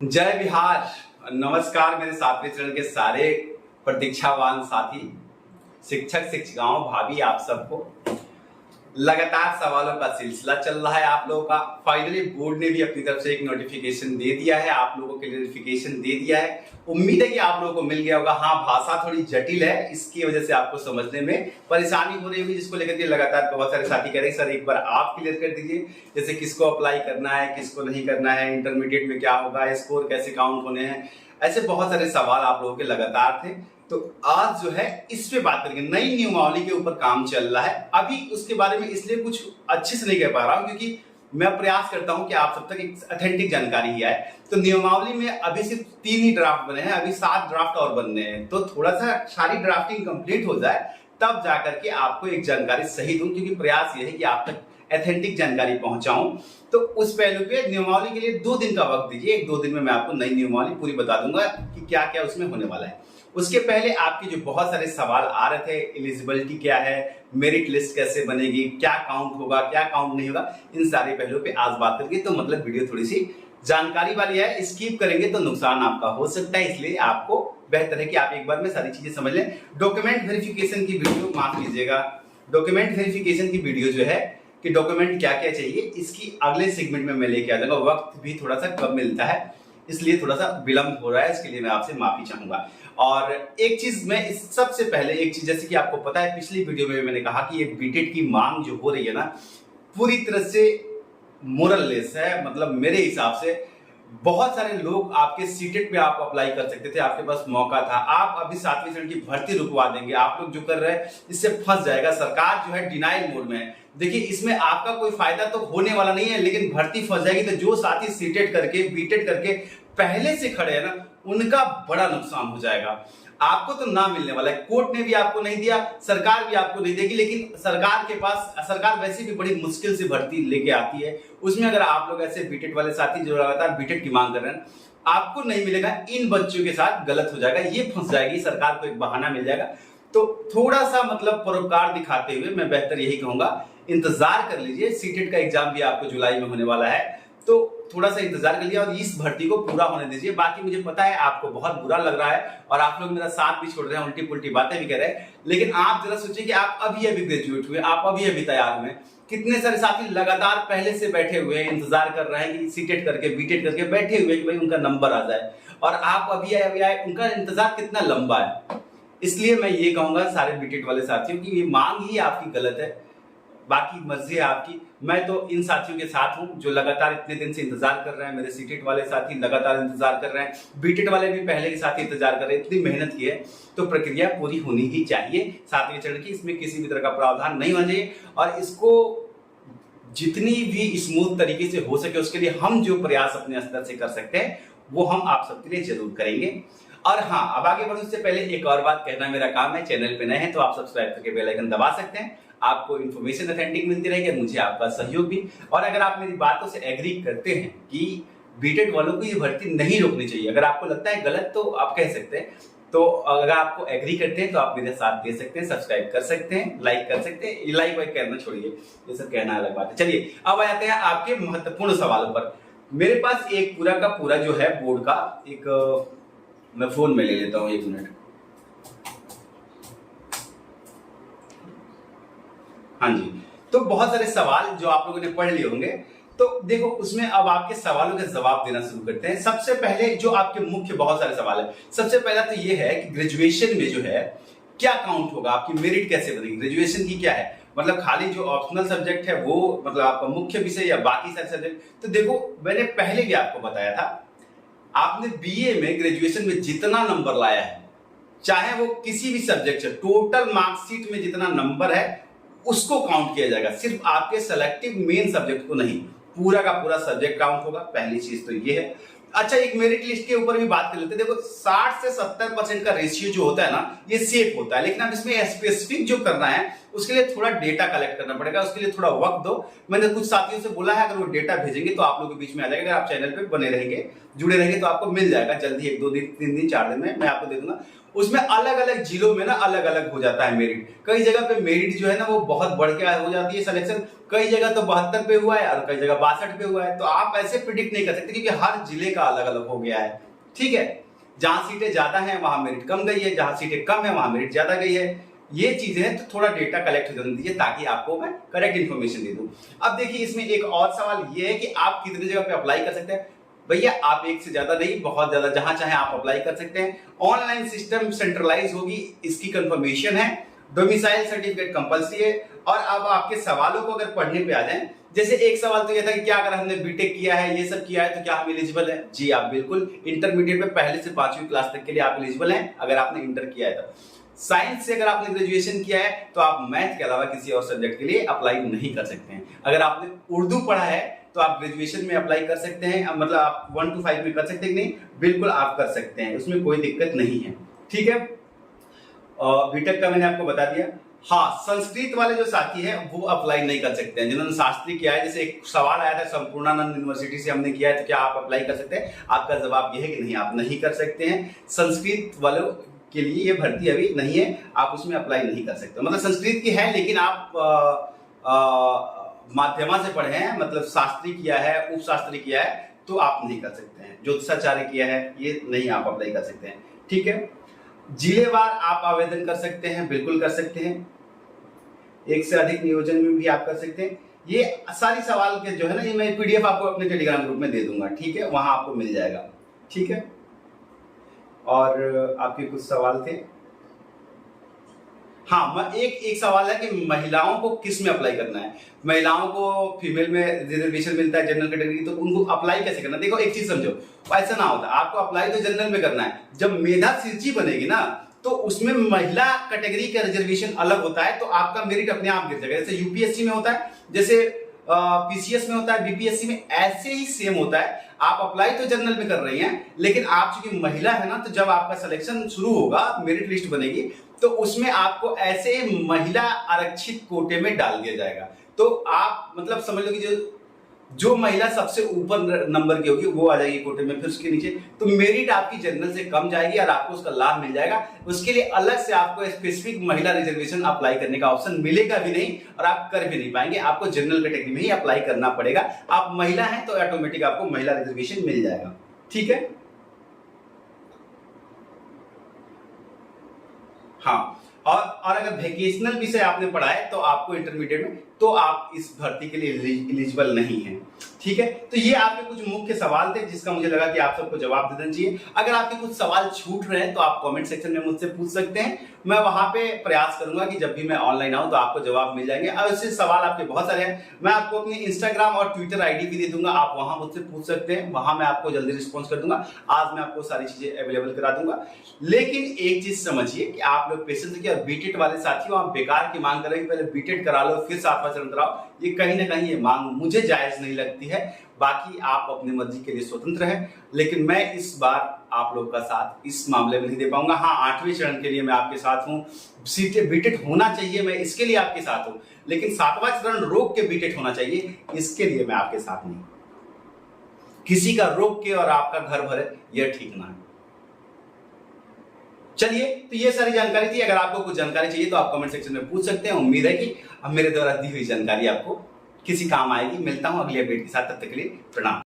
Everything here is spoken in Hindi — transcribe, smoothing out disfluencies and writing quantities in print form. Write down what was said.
जय बिहार। नमस्कार मेरे सातवें चरण के सारे प्रतीक्षावान साथी, शिक्षक शिक्षिकाओं, भाभी, आप सबको लगातार सवालों का सिलसिला चल रहा है आप लोगों का। फाइनली बोर्ड ने भी अपनी तरफ से एक नोटिफिकेशन दे दिया है, आप लोगों के लिए नोटिफिकेशन दे दिया है। उम्मीद है कि आप लोगों को मिल गया होगा। हाँ, भाषा थोड़ी जटिल है, इसकी वजह से आपको समझने में परेशानी हो रही होगी, जिसको लेकर के लगातार बहुत सारे साथी कह रहे हैं सर एक बार आप क्लियर कर दीजिए, जैसे किसको अप्लाई करना है, किसको नहीं करना है, इंटरमीडिएट में क्या होगा, स्कोर कैसे काउंट होने हैं, ऐसे बहुत सारे सवाल आप लोगों के लगातार थे। तो आज जो है इस पे बात करेंगे। नई नियमावली के ऊपर काम चल रहा है, अभी उसके बारे में इसलिए कुछ अच्छे से नहीं कह पा रहा हूं क्योंकि मैं प्रयास करता हूं कि आप सब तक एक ऑथेंटिक जानकारी ही आए। तो नियमावली में अभी सिर्फ 3 ही ड्राफ्ट बने हैं, अभी 7 ड्राफ्ट और बनने हैं। तो थोड़ा सा सारी ड्राफ्टिंग कंप्लीट हो जाए तब जाकर के आपको एक जानकारी सही दूं, क्योंकि प्रयास ये है कि आप तक ऑथेंटिक जानकारी पहुंचाऊं। तो उस पहलू पे नियमावली के लिए 2 दिन का वक्त दीजिए। 1-2 दिन में मैं आपको नई नियमावली पूरी बता दूंगा कि क्या क्या उसमें होने वाला है। उसके पहले आपके जो बहुत सारे सवाल आ रहे थे, एलिजिबिलिटी क्या है, मेरिट लिस्ट कैसे बनेगी, क्या काउंट होगा, क्या काउंट नहीं होगा, इन सारे पहलुओं पे आज बात करेंगे। तो मतलब वीडियो थोड़ी सी जानकारी वाली है, स्किप करेंगे तो नुकसान आपका हो सकता है, इसलिए आपको बेहतर है कि आप एक बार में सारी चीजें समझ लें। डॉक्यूमेंट वेरिफिकेशन की वीडियो, माफ कीजिएगा, डॉक्यूमेंट वेरिफिकेशन की वीडियो जो है कि डॉक्यूमेंट क्या क्या चाहिए, इसकी अगले सेगमेंट में मैं लेके आ जाऊंगा। वक्त भी थोड़ा सा कम मिलता है, इसलिए थोड़ा सा विलंब हो रहा है, इसके लिए मैं आपसे माफी चाहूंगा। और एक चीज मैं इस सबसे पहले एक चीज, जैसे कि आपको पता है पिछली वीडियो में मैंने कहा कि ये बीटेड की मांग जो हो रही है ना, पूरी तरह से मोरललेस है। मतलब मेरे हिसाब से बहुत सारे लोग आपके सीटेट पे आप अप्लाई कर सकते थे, आपके पास मौका था, आप अभी 7वीं श्रेणी की भर्ती रुकवा देंगे। आप लोग जो कर रहे हैं इससे फंस जाएगा। सरकार जो है डिनाइल मोड में है। देखिए, इसमें आपका कोई फायदा तो होने वाला नहीं है, लेकिन भर्ती फंस जाएगी। तो जो साथी सीटेट करके बीटेड करके पहले से खड़े हैं ना, उनका बड़ा नुकसान हो जाएगा। आपको तो ना मिलने वाला है, कोर्ट ने भी आपको नहीं दिया, सरकार भी आपको नहीं देगी। लेकिन सरकार वैसे भी बड़ी मुश्किल से भर्ती लेके आती है, उसमें अगर आप लोग ऐसे बीटेड वाले साथी जो लगातार बीटेड की मांग कर रहे हैं, आपको नहीं मिलेगा। इन बच्चों के साथ गलत हो जाएगा, ये फंस जाएगी, सरकार को एक बहाना मिल जाएगा। तो थोड़ा सा मतलब परोपकार दिखाते हुए मैं बेहतर यही कहूंगा, इंतजार कर लीजिए। सीटेट का एग्जाम भी आपको जुलाई में होने वाला है, तो थोड़ा सा इंतजार कर लिया और इस भर्ती को पूरा होने दीजिए। बाकी मुझे पता है आपको बहुत बुरा लग रहा है और आप लोग मेरा साथ भी छोड़ रहे हैं, उल्टी पुल्टी बातें भी कर रहे हैं, लेकिन आप जरा सोचिए कि आप अभी ग्रेजुएट हुए, आप अभी तैयार हुए। कितने सारे साथी लगातार पहले से बैठे हुए हैं, इंतजार कर रहे हैं कि सीटेट करके बीटेट करके बैठे हुए कि भाई उनका नंबर आ जाए, और आप अभी आए, उनका इंतजार कितना लंबा है। इसलिए मैं ये कहूंगा सारे बीटेट वाले साथियों की ये मांग ही आपकी गलत है, बाकी मर्जी है आपकी। मैं तो इन साथियों के साथ हूं जो लगातार इतने दिन से इंतजार कर रहे हैं। मेरे सीटेट वाले साथी लगातार इंतजार कर रहे हैं, बीटेट वाले भी पहले के साथ इंतजार कर रहे हैं। इतनी मेहनत की है तो प्रक्रिया पूरी होनी ही चाहिए 7वें चरण की। इसमें किसी भी तरह का प्रावधान नहीं होना चाहिए, और इसको जितनी भी स्मूथ तरीके से हो सके उसके लिए हम जो प्रयास अपने स्तर से कर सकते हैं वो हम आप सबके लिए जरूर करेंगे। और हाँ, अब आगे बढ़ने से पहले एक और बात कहना मेरा काम है। चैनल पे नए हैं तो आप सब्सक्राइब करके बेल आइकन दबा सकते हैं, आपको इन्फॉर्मेशन ऑथेंटिक मिलती रहेगी, मुझे आपका सहयोग भी। और अगर आप मेरी बातों से एग्री करते हैं कि बीटेड वालों को ये भर्ती नहीं रोकनी चाहिए, अगर आपको लगता है गलत तो आप कह सकते हैं। तो अगर आपको एग्री करते हैं तो आप मेरे साथ दे सकते हैं, सब्सक्राइब कर सकते हैं, लाइक कर सकते हैं। लाइक वाइक करना छोड़िए, ये सब कहना अलग बात है। चलिए अब आ जाते हैं आपके महत्वपूर्ण सवालों पर। मेरे पास एक पूरा का पूरा जो है बोर्ड का एक मैं फोन में ले लेता हूं, 1 मिनट। हाँ जी, तो बहुत सारे सवाल जो आप लोगों ने पढ़ लिए होंगे, तो देखो उसमें अब आपके सवालों के जवाब देना शुरू करते हैं। सबसे पहले जो आपके मुख्य बहुत सारे सवाल है, सबसे पहला तो ये है कि ग्रेजुएशन में जो है क्या काउंट होगा, आपकी मेरिट कैसे बनेगी, ग्रेजुएशन की क्या है, मतलब खाली जो ऑप्शनल सब्जेक्ट है वो मतलब आपका मुख्य विषय या बाकी सारे सब्जेक्ट। तो देखो मैंने पहले भी आपको बताया था, आपने बीए में ग्रेजुएशन में जितना नंबर लाया है, चाहे वो किसी भी सब्जेक्ट से, टोटल मार्कशीट में जितना नंबर है उसको काउंट किया जाएगा, सिर्फ आपके सेलेक्टिव मेन सब्जेक्ट को नहीं, पूरा का पूरा सब्जेक्ट काउंट होगा। पहली चीज तो ये है। अच्छा, एक मेरिट लिस्ट के ऊपर भी बात कर लेते हैं। देखो 60 से 70% का रेशियो जो होता है ना, ये सेफ होता है, लेकिन अब इसमें स्पेसिफिक जो करना है उसके लिए थोड़ा डेटा कलेक्ट करना पड़ेगा, उसके लिए थोड़ा वक्त दो। मैंने कुछ साथियों से बोला है, अगर वो डेटा भेजेंगे तो आप लोगों के बीच में आ जाएगा। अगर आप चैनल पे बने रहेंगे, जुड़े रहेंगे, तो आपको मिल जाएगा जल्दी, 1 2 दिन 3 दिन 4 दिन में मैं आपको दे दूंगा। उसमें अलग अलग जिलों में ना अलग अलग हो जाता है मेरिट। कई जगह पे मेरिट जो है ना वो बहुत बढ़ के हो जाती है सिलेक्शन, कई जगह तो 72 पे हुआ है और कई जगह 62 पे हुआ है। तो आप ऐसे प्रिडिक्ट नहीं कर सकते क्योंकि हर जिले का अलग अलग हो गया है। ठीक है, जहां सीटें ज्यादा हैं वहां मेरिट कम गई है, जहां सीटें कम है वहां मेरिट ज्यादा गई है। ये चीजें हैं, तो थोड़ा डेटा कलेक्ट करने दीजिए ताकि आपको मैं करेक्ट इन्फॉर्मेशन दे दूं। अब देखिए, इसमें एक और सवाल ये है कि आप कितनी जगह पे अप्लाई कर सकते हैं। भैया आप एक से ज्यादा नहीं, बहुत ज्यादा, जहां चाहे आप अप्लाई कर सकते हैं। ऑनलाइन सिस्टम सेंट्रलाइज होगी, इसकी कंफर्मेशन है। डोमिसाइल सर्टिफिकेट कंपलसरी है। और अब आपके सवालों को अगर पढ़ने पे आ जाए, जैसे एक सवाल तो यह था कि क्या अगर हमने बीटेक किया है, ये सब किया है, तो क्या हम एलिजिबल है? जी आप बिल्कुल इंटरमीडिएट में पहले से 5वीं क्लास तक के लिए आप एलिजिबल हैं, अगर आपने इंटर किया है तो। साइंस से अगर आपने ग्रेजुएशन किया है तो आप मैथ के अलावा किसी और सब्जेक्ट के लिए अप्लाई नहीं कर सकते हैं। अगर आपने उर्दू पढ़ा है तो आप ग्रेजुएशन में अप्लाई कर सकते हैं, मतलब आप 1 to 5 में कर सकते हैं कि नहीं? बिल्कुल आप कर सकते हैं, उसमें कोई दिक्कत नहीं है। ठीक है, बीटेक का मैंने आपको बता दिया। हाँ, संस्कृत वाले जो साथी हैं वो अप्लाई नहीं कर सकते हैं, जिन्होंने शास्त्री किया है। जैसे एक सवाल आया था संपूर्णानंद यूनिवर्सिटी से हमने किया है, तो क्या आप अप्लाई कर सकते हैं? आपका जवाब यह है कि नहीं, आप नहीं कर सकते हैं। संस्कृत वालों के लिए ये भर्ती अभी नहीं है, आप उसमें अप्लाई नहीं कर सकते। मतलब संस्कृत की है लेकिन आप माध्यमा से पढ़े हैं, मतलब शास्त्री किया है, उपशास्त्री किया है, तो आप नहीं कर सकते हैं। ज्योतिषाचार्य किया है, ये नहीं आप अप्लाई कर सकते हैं। ठीक है, जिलेवार आप आवेदन कर सकते हैं, बिल्कुल कर सकते हैं। एक से अधिक नियोजन में भी आप कर सकते हैं। ये सारी सवाल के जो है ना, ये मैं पीडीएफ आपको अपने टेलीग्राम ग्रुप में दे दूंगा। ठीक है, वहां आपको मिल जाएगा। ठीक है, और आपके कुछ सवाल थे। हाँ, एक सवाल है कि महिलाओं को किस में अप्लाई करना है। महिलाओं को फीमेल में रिजर्वेशन मिलता है जनरल कैटेगरी, तो उनको अप्लाई कैसे करना है? देखो एक चीज समझो, ऐसा ना होता, आपको अप्लाई तो जनरल में करना है। जब मेधा सूची बनेगी ना, तो उसमें महिला कैटेगरी का रिजर्वेशन अलग होता है, तो आपका मेरिट अपने आप गिर जाएगा। जैसे यूपीएससी में होता है, जैसे पीसीएस में होता है, बीपीएससी में, ऐसे ही सेम होता है। आप अप्लाई तो जनरल में कर रही हैं, लेकिन आप चूंकि महिला है ना, तो जब आपका सिलेक्शन शुरू होगा, मेरिट लिस्ट बनेगी, तो उसमें आपको ऐसे महिला आरक्षित कोटे में डाल दिया जाएगा। तो आप मतलब समझ लो कि जो महिला सबसे ऊपर नंबर की होगी वो आ जाएगी कोटे में, फिर उसके नीचे तो मेरिट आपकी जनरल से कम जाएगी और आपको उसका लाभ मिल जाएगा। उसके लिए अलग से आपको स्पेसिफिक महिला रिजर्वेशन अप्लाई करने का ऑप्शन मिलेगा भी नहीं और आप कर भी नहीं पाएंगे। आपको जनरल कैटेगरी में ही अप्लाई करना पड़ेगा। आप महिला हैं तो ऑटोमेटिक आपको महिला रिजर्वेशन मिल जाएगा। ठीक है, हाँ, और अगर वेकेशनल विषय आपने पढ़ा है तो आपको इंटरमीडिएट में, तो आप इस भर्ती के लिए एलिजिबल नहीं है। ठीक है, तो ये आपके कुछ मुख्य सवाल थे जिसका मुझे लगा कि आप सबको जवाब दे देना चाहिए। अगर आपके कुछ सवाल छूट रहे हैं तो आप कमेंट सेक्शन में मुझसे पूछ सकते हैं। मैं वहां पे प्रयास करूंगा कि जब भी मैं ऑनलाइन आऊं तो आपको जवाब मिल जाएंगे। और ऐसे सवाल आपके बहुत सारे हैं, मैं आपको अपनी इंस्टाग्राम और ट्विटर आईडी भी दे दूंगा, आप वहां मुझसे पूछ सकते हैं, वहां मैं आपको जल्दी रिस्पॉन्स कर दूंगा। आज मैं आपको सारी चीजें अवेलेबल करा दूंगा। लेकिन एक चीज समझिए कि आप लोग पेशेंस रखिए, और बीटेट वाले साथियों आप बेकार की मांग करें, पहले बीटेट करा लो फिर 7वां चरण कराओ, ये कहीं ना कहीं ये मांग मुझे जायज नहीं लगती है। बाकी आप अपनी मर्जी के लिए स्वतंत्र हैं, लेकिन मैं इस बार आप लोग का साथ इस मामले में नहीं दे पाऊंगा। हाँ, 8वें चरण के लिए मैं आपके साथ हूं, सीटें बीटेट होना चाहिए, मैं इसके लिए आपके साथ हूं, लेकिन 7वां चरण रोक के बीटेट होना चाहिए, इसके लिए मैं आपके साथ नहीं। किसी का रोक के और आपका घर भरे, यह ठीक ना है। चलिए, तो ये सारी जानकारी थी। अगर आपको कुछ जानकारी चाहिए तो आप कमेंट सेक्शन में पूछ सकते हैं। उम्मीद है कि अब मेरे द्वारा दी हुई जानकारी आपको किसी काम आएगी। मिलता हूं अगली अपडेट के साथ, तब तक के लिए प्रणाम।